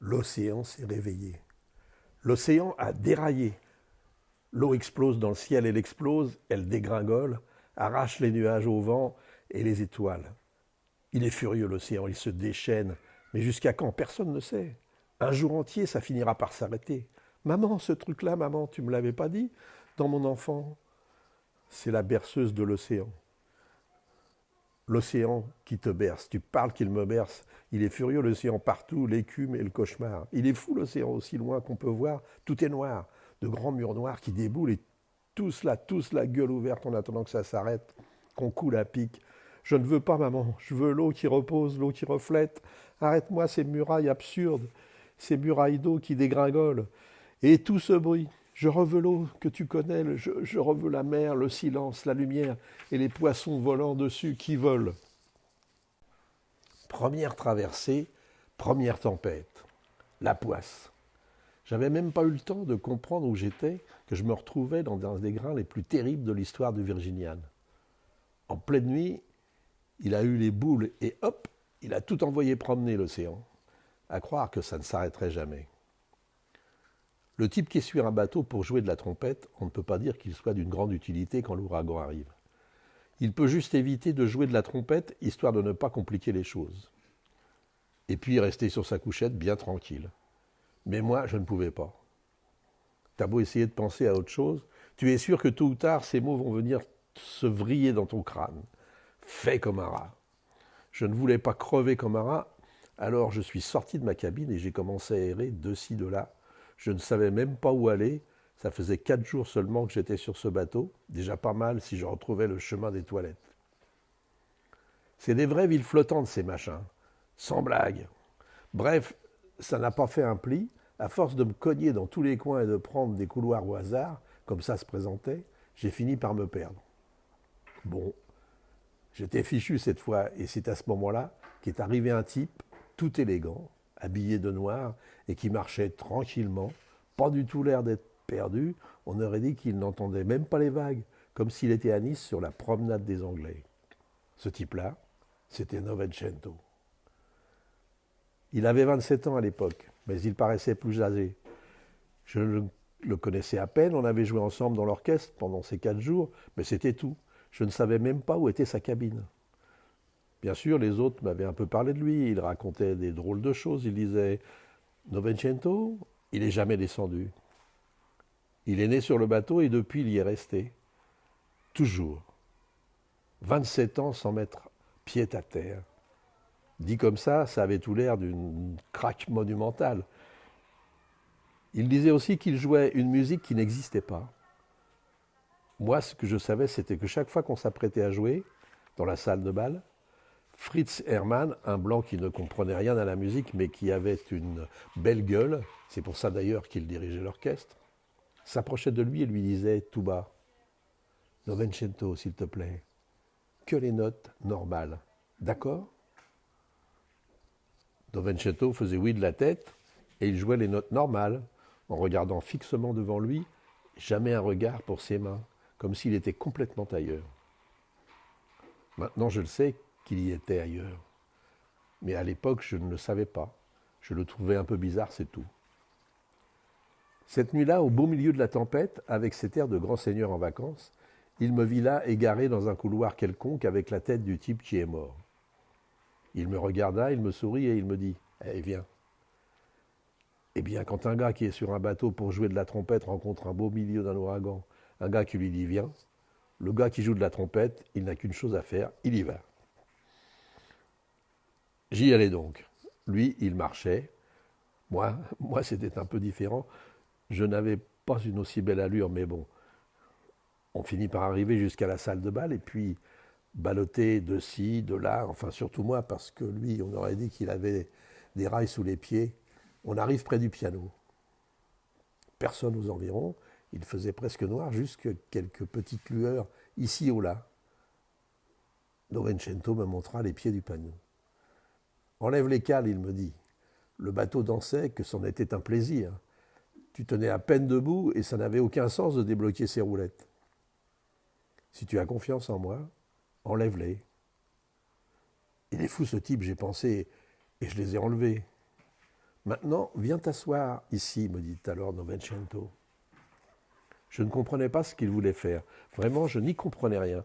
L'océan s'est réveillé. L'océan a déraillé. L'eau explose dans le ciel, elle explose, elle dégringole, arrache les nuages au vent et les étoiles. Il est furieux, l'océan, il se déchaîne. Mais jusqu'à quand? Personne ne sait. Un jour entier, ça finira par s'arrêter. Maman, ce truc-là, maman, tu me l'avais pas dit dans mon enfant? C'est la berceuse de l'océan. L'océan qui te berce. Tu parles qu'il me berce. Il est furieux, l'océan partout, l'écume et le cauchemar. Il est fou, l'océan, aussi loin qu'on peut voir. Tout est noir. De grands murs noirs qui déboulent et tous la gueule ouverte en attendant que ça s'arrête, qu'on coule à pic. Je ne veux pas, maman. Je veux l'eau qui repose, l'eau qui reflète. Arrête-moi ces murailles absurdes, ces murailles d'eau qui dégringolent. Et tout ce bruit. Je reveux l'eau que tu connais, je reveux la mer, le silence, la lumière et les poissons volant dessus qui volent. Première traversée, première tempête. La poisse. J'avais même pas eu le temps de comprendre où j'étais que je me retrouvais dans un des grains les plus terribles de l'histoire de Virginiane. En pleine nuit, il a eu les boules et hop, il a tout envoyé promener l'océan. À croire que ça ne s'arrêterait jamais. Le type qui est sur un bateau pour jouer de la trompette, on ne peut pas dire qu'il soit d'une grande utilité quand l'ouragan arrive. Il peut juste éviter de jouer de la trompette, histoire de ne pas compliquer les choses. Et puis rester sur sa couchette bien tranquille. Mais moi, je ne pouvais pas. T'as beau essayer de penser à autre chose, tu es sûr que tôt ou tard, ces mots vont venir se vriller dans ton crâne. Fais comme un rat. Je ne voulais pas crever comme un rat, alors je suis sorti de ma cabine et j'ai commencé à errer de ci, de là. Je ne savais même pas où aller. Ça faisait 4 jours seulement que j'étais sur ce bateau. Déjà pas mal si je retrouvais le chemin des toilettes. C'est des vraies villes flottantes, ces machins. Sans blague. Bref, ça n'a pas fait un pli. À force de me cogner dans tous les coins et de prendre des couloirs au hasard, comme ça se présentait, j'ai fini par me perdre. Bon, j'étais fichu cette fois, et c'est à ce moment-là qu'est arrivé un type, tout élégant, habillé de noir, et qui marchait tranquillement, pas du tout l'air d'être perdu. On aurait dit qu'il n'entendait même pas les vagues, comme s'il était à Nice sur la promenade des Anglais. Ce type-là, c'était Novecento. Il avait 27 ans à l'époque, mais il paraissait plus âgé. Je le connaissais à peine, on avait joué ensemble dans l'orchestre pendant ces 4 jours, mais c'était tout. Je ne savais même pas où était sa cabine. Bien sûr, les autres m'avaient un peu parlé de lui, il racontait des drôles de choses, il disait « Novecento, il n'est jamais descendu. Il est né sur le bateau et depuis il y est resté. Toujours. 27 ans sans mettre pied à terre. » Dit comme ça avait tout l'air d'une craque monumentale. Il disait aussi qu'il jouait une musique qui n'existait pas. Moi, ce que je savais, c'était que chaque fois qu'on s'apprêtait à jouer, dans la salle de bal, Fritz Hermann, un blanc qui ne comprenait rien à la musique, mais qui avait une belle gueule, c'est pour ça d'ailleurs qu'il dirigeait l'orchestre, s'approchait de lui et lui disait tout bas « Novecento, s'il te plaît, que les notes normales, d'accord ?» Novecento faisait oui de la tête et il jouait les notes normales, en regardant fixement devant lui, jamais un regard pour ses mains, comme s'il était complètement ailleurs. Maintenant, je le sais qu'il y était ailleurs. Mais à l'époque, je ne le savais pas. Je le trouvais un peu bizarre, c'est tout. Cette nuit-là, au beau milieu de la tempête, avec cet air de grand seigneur en vacances, il me vit là, égaré dans un couloir quelconque, avec la tête du type qui est mort. Il me regarda, il me sourit et il me dit « Eh, viens ». Eh bien, quand un gars qui est sur un bateau pour jouer de la trompette rencontre un beau milieu d'un ouragan, un gars qui lui dit « Viens », le gars qui joue de la trompette, il n'a qu'une chose à faire, il y va. J'y allais donc. Lui, il marchait. Moi, c'était un peu différent. Je n'avais pas une aussi belle allure, mais bon. On finit par arriver jusqu'à la salle de bal et puis balloter de ci, de là, enfin surtout moi, parce que lui, on aurait dit qu'il avait des rails sous les pieds. On arrive près du piano. Personne aux environs. Il faisait presque noir, juste quelques petites lueurs ici ou là. Novecento me montra les pieds du piano. « Enlève les cales, il me dit. Le bateau dansait, que c'en était un plaisir. Tu tenais à peine debout et ça n'avait aucun sens de débloquer ces roulettes. Si tu as confiance en moi, enlève-les. » Il est fou ce type, j'ai pensé, et je les ai enlevés. Maintenant, viens t'asseoir ici, me dit alors Novecento. Je ne comprenais pas ce qu'il voulait faire. Vraiment, je n'y comprenais rien.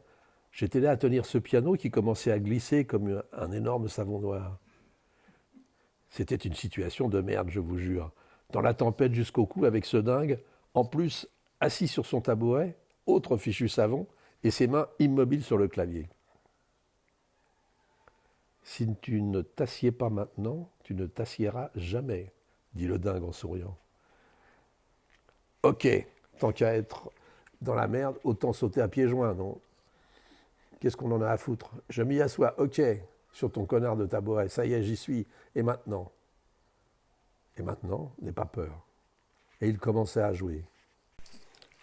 J'étais là à tenir ce piano qui commençait à glisser comme un énorme savon noir. C'était une situation de merde, je vous jure. Dans la tempête jusqu'au cou avec ce dingue, en plus assis sur son tabouret, autre fichu savon, et ses mains immobiles sur le clavier. Si tu ne t'assieds pas maintenant, tu ne t'assiéras jamais, dit le dingue en souriant. Ok, tant qu'à être dans la merde, autant sauter à pieds joints, non? Qu'est-ce qu'on en a à foutre? Je m'y assois, ok, sur ton connard de tabouret, ça y est, j'y suis. Et maintenant? Et maintenant, n'aie pas peur. Et il commençait à jouer.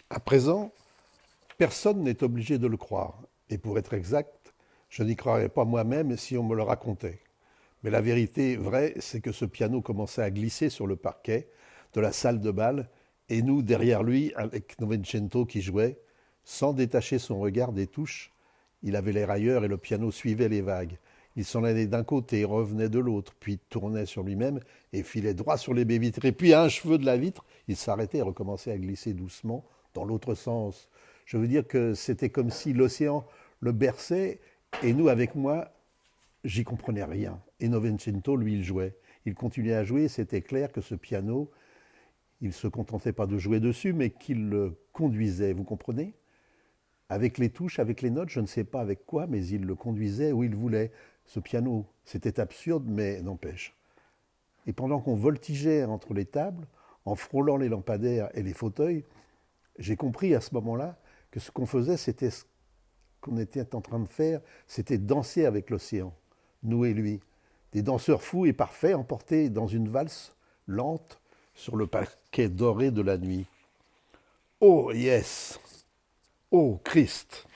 À présent, personne n'est obligé de le croire. Et pour être exact, je n'y croirais pas moi-même si on me le racontait. Mais la vérité vraie, c'est que ce piano commençait à glisser sur le parquet de la salle de bal, et nous, derrière lui, avec Novecento qui jouait, sans détacher son regard des touches. Il avait l'air ailleurs et le piano suivait les vagues. Il s'en allait d'un côté, revenait de l'autre, puis tournait sur lui-même et filait droit sur les baies vitrées. Puis à un cheveu de la vitre, il s'arrêtait et recommençait à glisser doucement dans l'autre sens. Je veux dire que c'était comme si l'océan le berçait et nous, avec moi, j'y comprenais rien. Et Novecento, lui, il jouait. Il continuait à jouer, c'était clair que ce piano, il ne se contentait pas de jouer dessus, mais qu'il le conduisait, vous comprenez? Avec les touches, avec les notes, je ne sais pas avec quoi, mais il le conduisait où il voulait. Ce piano, c'était absurde, mais n'empêche. Et pendant qu'on voltigeait entre les tables, en frôlant les lampadaires et les fauteuils, j'ai compris à ce moment-là que ce qu'on faisait, c'était ce qu'on était en train de faire, c'était danser avec l'océan, nous et lui. Des danseurs fous et parfaits emportés dans une valse lente sur le parquet doré de la nuit. Oh yes! Oh Christ!